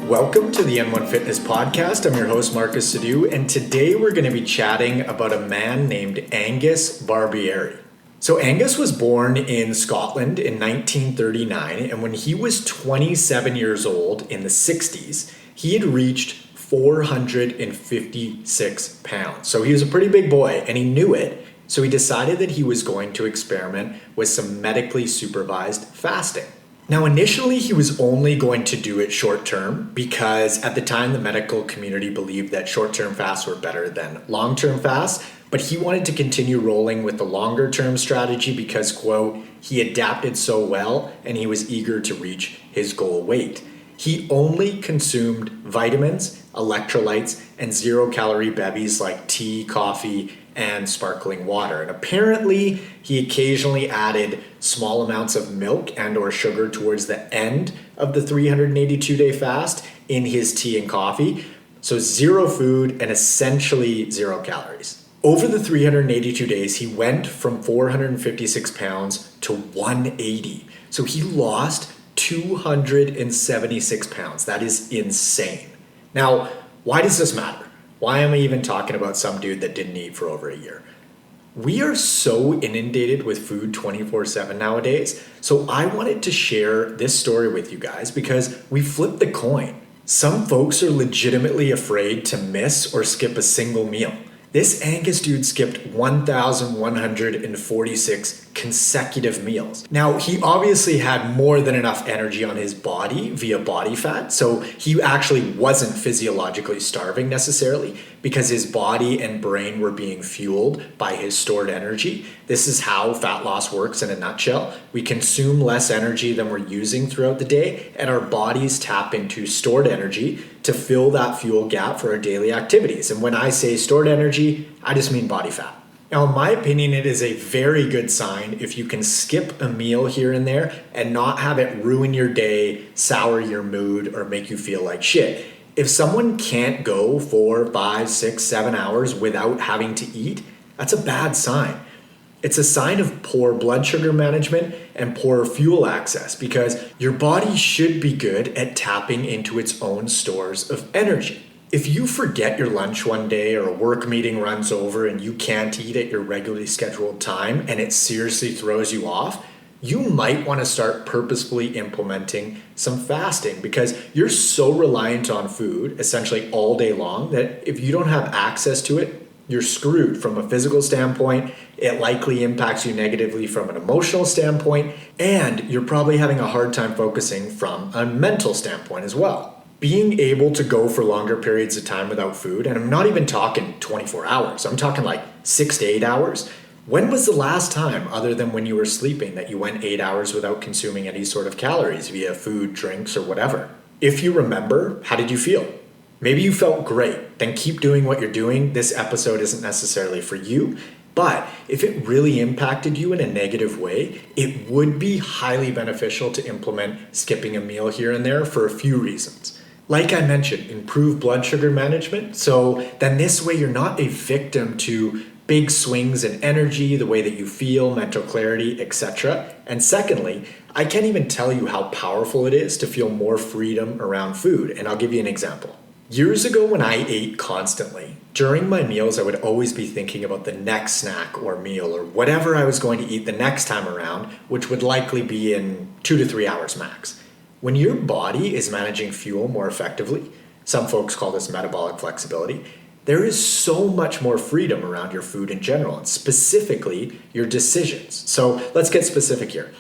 Welcome to the N1 Fitness Podcast. I'm your host, Marcus Sadu, and today we're going to be chatting about a man named Angus Barbieri. So Angus was born in Scotland in 1939, and when he was 27 years old in the 60s, he had reached 456 pounds. So he was a pretty big boy, and he knew it. So he decided that he was going to experiment with some medically supervised fasting. Now, initially, he was only going to do it short term because at the time, the medical community believed that short-term fasts were better than long-term fasts, but he wanted to continue rolling with the longer-term strategy because, quote, he adapted so well and he was eager to reach his goal weight. He only consumed vitamins, electrolytes, and zero-calorie bevies like tea, coffee, and sparkling water. And apparently, he occasionally added small amounts of milk and or sugar towards the end of the 382-day fast in his tea and coffee. So zero food and essentially zero calories. Over the 382 days, he went from 456 pounds to 180. So he lost 276 pounds. That is insane. Now, why does this matter? Why am I even talking about some dude that didn't eat for over a year? We are so inundated with food 24/7 nowadays. So I wanted to share this story with you guys because we flipped the coin. Some folks are legitimately afraid to miss or skip a single meal. This Angus dude skipped 1,146 consecutive meals. Now, he obviously had more than enough energy on his body via body fat, so he actually wasn't physiologically starving necessarily because his body and brain were being fueled by his stored energy. This is how fat loss works in a nutshell. We consume less energy than we're using throughout the day, and our bodies tap into stored energy to fill that fuel gap for our daily activities. And when I say stored energy, I just mean body fat. Now, in my opinion, it is a very good sign if you can skip a meal here and there and not have it ruin your day, sour your mood, or make you feel like shit. If someone can't go 4, 5, 6, 7 hours without having to eat, that's a bad sign. It's a sign of poor blood sugar management and poor fuel access because your body should be good at tapping into its own stores of energy. If you forget your lunch one day or a work meeting runs over and you can't eat at your regularly scheduled time and it seriously throws you off, you might want to start purposefully implementing some fasting because you're so reliant on food essentially all day long that if you don't have access to it, you're screwed from a physical standpoint. It likely impacts you negatively from an emotional standpoint, and you're probably having a hard time focusing from a mental standpoint as well. Being able to go for longer periods of time without food, and I'm not even talking 24 hours, I'm talking like 6 to 8 hours. When was the last time, other than when you were sleeping, that you went 8 hours without consuming any sort of calories via food, drinks, or whatever? If you remember, how did you feel? Maybe you felt great, then keep doing what you're doing. This episode isn't necessarily for you, but if it really impacted you in a negative way, it would be highly beneficial to implement skipping a meal here and there for a few reasons. Like I mentioned, improve blood sugar management. So then this way you're not a victim to big swings in energy, the way that you feel, mental clarity, etc. And secondly, I can't even tell you how powerful it is to feel more freedom around food. And I'll give you an example. Years ago when I ate constantly, during my meals I would always be thinking about the next snack or meal or whatever I was going to eat the next time around, which would likely be in 2 to 3 hours max. When your body is managing fuel more effectively, some folks call this metabolic flexibility, there is so much more freedom around your food in general, and specifically your decisions. So let's get specific here.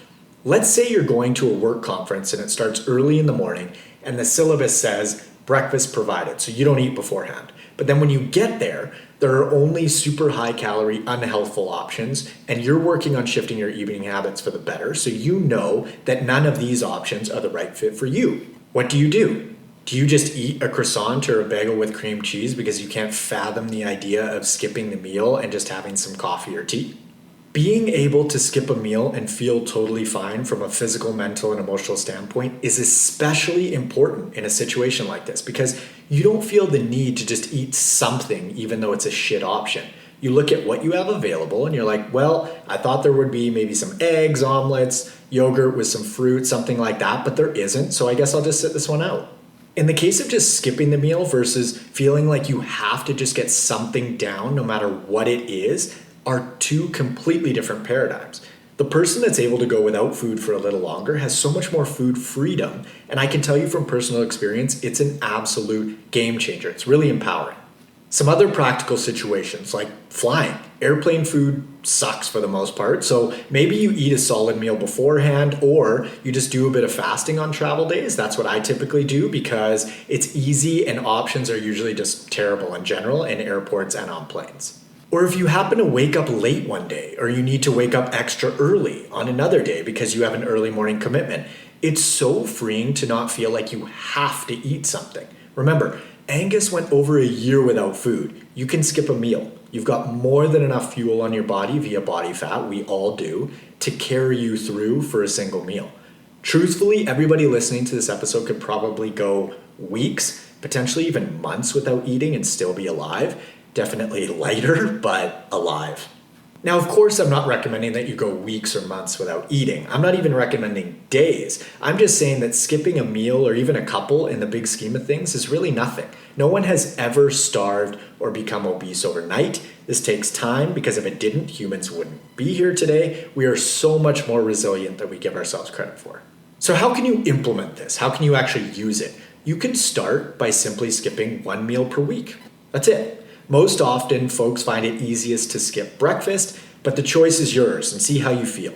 Let's say you're going to a work conference and it starts early in the morning and the syllabus says breakfast provided, so you don't eat beforehand. But then when you get there, there are only super high calorie, unhealthful options, and you're working on shifting your eating habits for the better, so you know that none of these options are the right fit for you. What do? Do you just eat a croissant or a bagel with cream cheese because you can't fathom the idea of skipping the meal and just having some coffee or tea? Being able to skip a meal and feel totally fine from a physical, mental, and emotional standpoint is especially important in a situation like this because you don't feel the need to just eat something even though it's a shit option. You look at what you have available and you're like, well, I thought there would be maybe some eggs, omelets, yogurt with some fruit, something like that, but there isn't, so I guess I'll just sit this one out. In the case of just skipping the meal versus feeling like you have to just get something down no matter what it is, are two completely different paradigms. The person that's able to go without food for a little longer has so much more food freedom, and I can tell you from personal experience, it's an absolute game changer. It's really empowering. Some other practical situations like flying. Airplane food sucks for the most part, so maybe you eat a solid meal beforehand or you just do a bit of fasting on travel days. That's what I typically do because it's easy and options are usually just terrible in general in airports and on planes. Or if you happen to wake up late one day or you need to wake up extra early on another day because you have an early morning commitment, it's so freeing to not feel like you have to eat something. Remember, Angus went over a year without food. You can skip a meal. You've got more than enough fuel on your body via body fat, we all do, to carry you through for a single meal. Truthfully, everybody listening to this episode could probably go weeks, potentially even months without eating and still be alive. Definitely lighter, but alive. Now, of course, I'm not recommending that you go weeks or months without eating. I'm not even recommending days. I'm just saying that skipping a meal or even a couple in the big scheme of things is really nothing. No one has ever starved or become obese overnight. This takes time because if it didn't, humans wouldn't be here today. We are so much more resilient than we give ourselves credit for. So how can you implement this? How can you actually use it? You can start by simply skipping one meal per week. That's it. Most often, folks find it easiest to skip breakfast, but the choice is yours and see how you feel.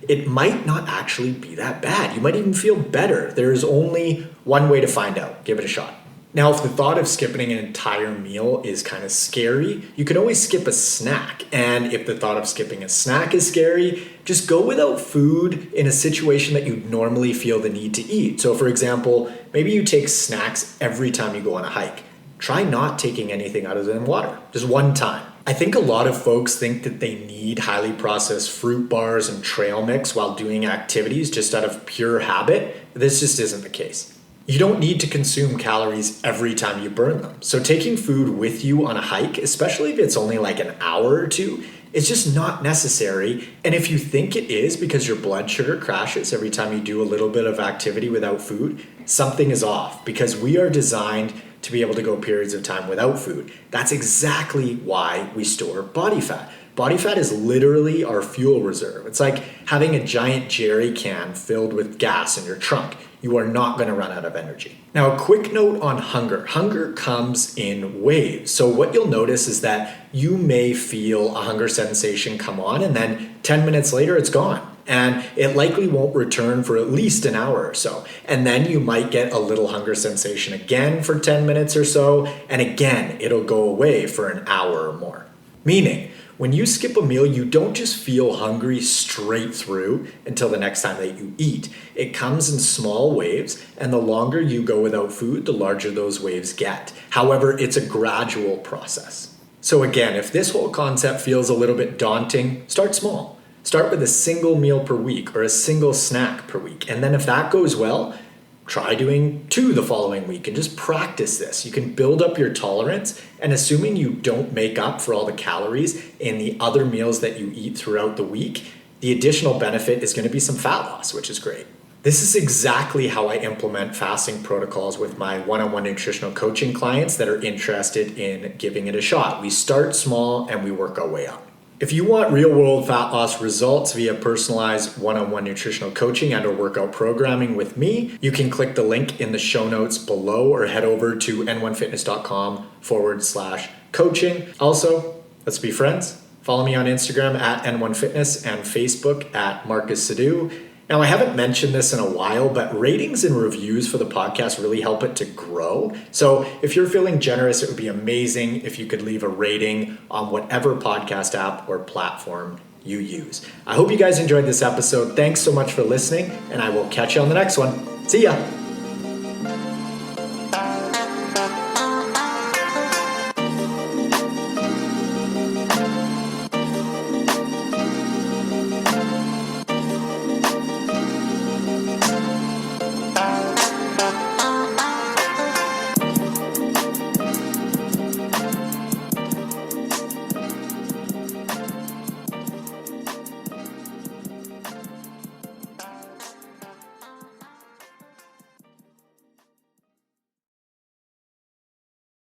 It might not actually be that bad. You might even feel better. There is only one way to find out. Give it a shot. Now, if the thought of skipping an entire meal is kind of scary, you can always skip a snack. And if the thought of skipping a snack is scary, just go without food in a situation that you normally feel the need to eat. So for example, maybe you take snacks every time you go on a hike. Try not taking anything other than water, just one time. I think a lot of folks think that they need highly processed fruit bars and trail mix while doing activities just out of pure habit. This just isn't the case. You don't need to consume calories every time you burn them. So taking food with you on a hike, especially if it's only like an hour or two, is just not necessary. And if you think it is because your blood sugar crashes every time you do a little bit of activity without food, something is off because we are designed to be able to go periods of time without food. That's exactly why we store body fat. Body fat is literally our fuel reserve. It's like having a giant jerry can filled with gas in your trunk. You are not going to run out of energy. Now, a quick note on hunger. Hunger comes in waves. So what you'll notice is that you may feel a hunger sensation come on and then 10 minutes later it's gone. And it likely won't return for at least an hour or so. And then you might get a little hunger sensation again for 10 minutes or so. And again, it'll go away for an hour or more. Meaning, when you skip a meal, you don't just feel hungry straight through until the next time that you eat. It comes in small waves, and the longer you go without food, the larger those waves get. However, it's a gradual process. So again, if this whole concept feels a little bit daunting, start small. Start with a single meal per week or a single snack per week. And then if that goes well, try doing 2 the following week and just practice this. You can build up your tolerance, and assuming you don't make up for all the calories in the other meals that you eat throughout the week, the additional benefit is going to be some fat loss, which is great. This is exactly how I implement fasting protocols with my one-on-one nutritional coaching clients that are interested in giving it a shot. We start small and we work our way up. If you want real-world fat loss results via personalized one-on-one nutritional coaching and or workout programming with me, you can click the link in the show notes below or head over to n1fitness.com/coaching. Also, let's be friends. Follow me on Instagram at n1fitness and Facebook at Marcus Sadu. Now, I haven't mentioned this in a while, but ratings and reviews for the podcast really help it to grow. So if you're feeling generous, it would be amazing if you could leave a rating on whatever podcast app or platform you use. I hope you guys enjoyed this episode. Thanks so much for listening, and I will catch you on the next one. See ya.